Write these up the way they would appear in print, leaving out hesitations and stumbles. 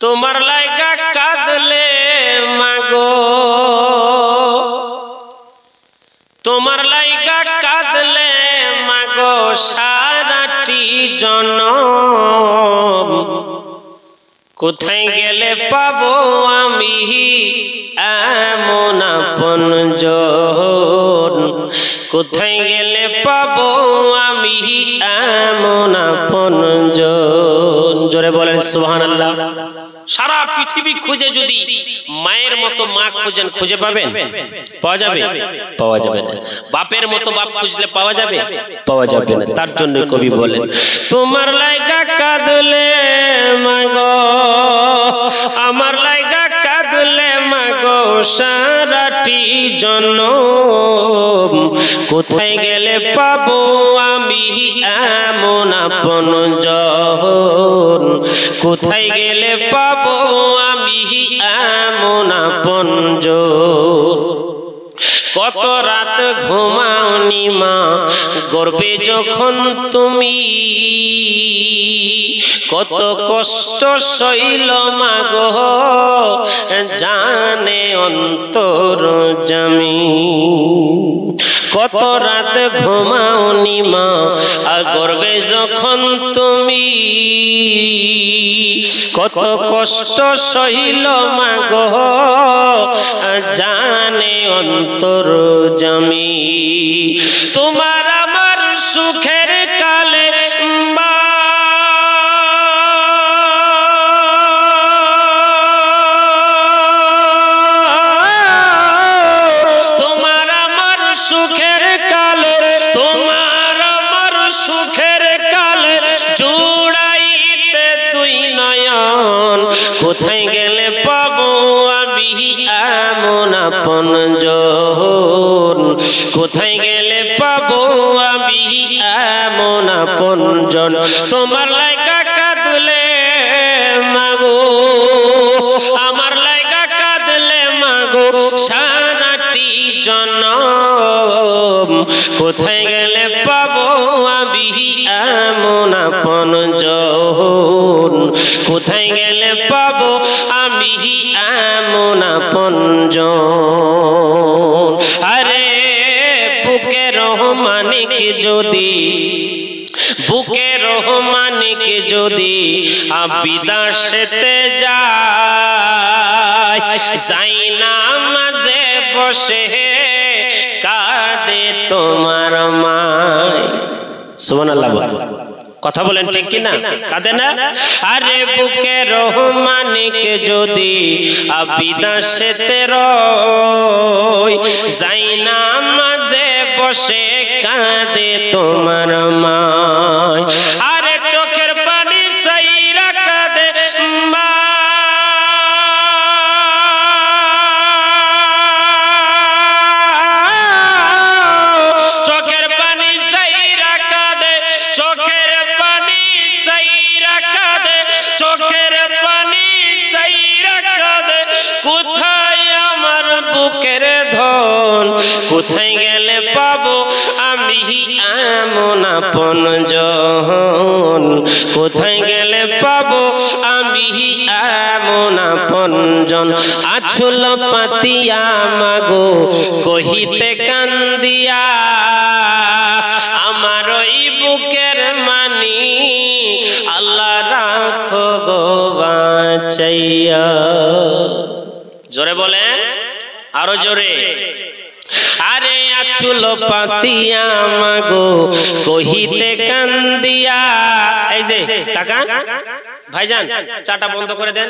তোমার লাইগা কাঁদলে মাগো, তোমার লাইগা কাঁদলে মাগো সারাটি জনম, কোথায় গেলে পাবো আমি এমন আপনজন, কোথায় গেলে পাবো আমি এমন আপনজন। জোরে বলেন সুবহানাল্লাহ। সারা পৃথিবী খুঁজে যদি মায়ের মতো মা খুঁজেন, খুঁজে পাবেন? পাওয়া যাবে? পাওয়া যাবে না। বাপের মতো বাপ খুঁজলে পাওয়া যাবে? পাওয়া যাবে না। তার জন্য কবি বলেন, তোমার লাইগা কাঁদলে মাগো, আমার লাইগা কাঁদলে মাগো সারাটি জনম, কোথায় গেলে পাবো আমি এমন আপনজন, কোথায় গেলে পাবো আমি এমন আপনজন। কত রাত ঘুমাওনি মা গর্বে যখন তুমি, কত কষ্ট সইল মাগো জানে অন্তর্যামী। কত রাত ঘুমাওনি মা গর্বে যখন তুমি, কত কষ্ট সইল মাগো জানে অন্তর্যামী। তোমার আমার সুখের কালে মা, তোমার আমার সুখের কালে, তোমার আমার সুখের কালে জুড়াইতে দুই নয়ন, কোথায় গেলে পাবো আমি এমন আপনজন, কোথায় গেলে পাবো আমি এমন আপনজন। তোমার লাইগা কাঁদলে মাগো, আমার লাইগা কাঁদলে মাগো সারাটি জনম, কোথায় গেলে পাবো আমি এমন আপনজন, কোথায় গেলে পাবো আমি এমন আপনজন। আরে বুকে রহমানিক যদি, বুকে রহমানিক যদি বিদেশেতে যায়, যাই না মাঝে বসে কাঁদে তোমার মায়। সুবহানাল্লাহ। কথা বলেন ঠিক কিনা? কাঁদে না? আরে বুকে রহমানিক যদি বিদেশেতে রয়, যাই না মাঝে বসে কাঁদে তোমার মায়। আরে চোখের পানি সাইরা কাঁদে মা, চোখের পানি সাইরা কাঁদে, চোখের পানি সাইরা কাঁদে, চোখের পানি সাইরা কাঁদে। কোথায় আমার বুকের ধন, কোথায় গেলে পাবো আমি এমন আপনজন, কোথায় গেলে পাবো আমি এমন আপনজন। আঁচল পাতিয়া মাগো কহিতে কান্দিয়া, আমার ওই বুকের মানি আল্লাহ রাখো গো বাঁচাইয়া। জোরে বলেন, আরো জোরে। আরে আঁচল পাতিয়া মাগো কহিতে কান্দিয়া, এই যে তাকান ভাইজান, চাটা বন্ধ করে দেন,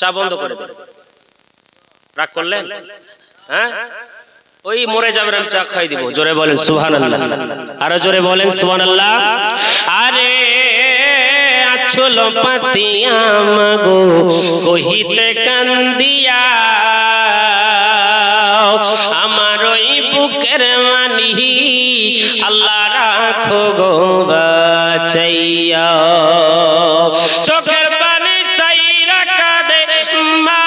চা বন্ধ করে দেন। রাগ করলেন? হ্যাঁ, ওই মরে যাবেন, আমি চা খাই দিব। জোরে বলেন সুবহানাল্লাহ, আরো জোরে বলেন সুবহানাল্লাহ। আরে আঁচল পাতিয়া মাগো কহিতে কান্দিয়া, আমার ওই বুকের মানি আল্লাহ রাখো গো বাঁচাইয়া। চোখের পানি সাইরা কাঁদে মা,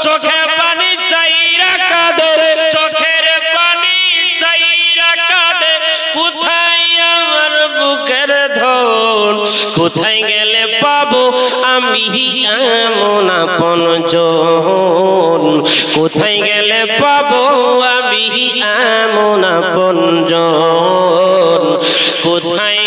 চোখের পানি সাইরা কাঁদে, চোখের পানি সাইরা কাঁদে। কোথায় গেলে পাবো আমি এমন আপনজন, কোথায় গেলে পাবো আমি এমন আপনজন, কোথায়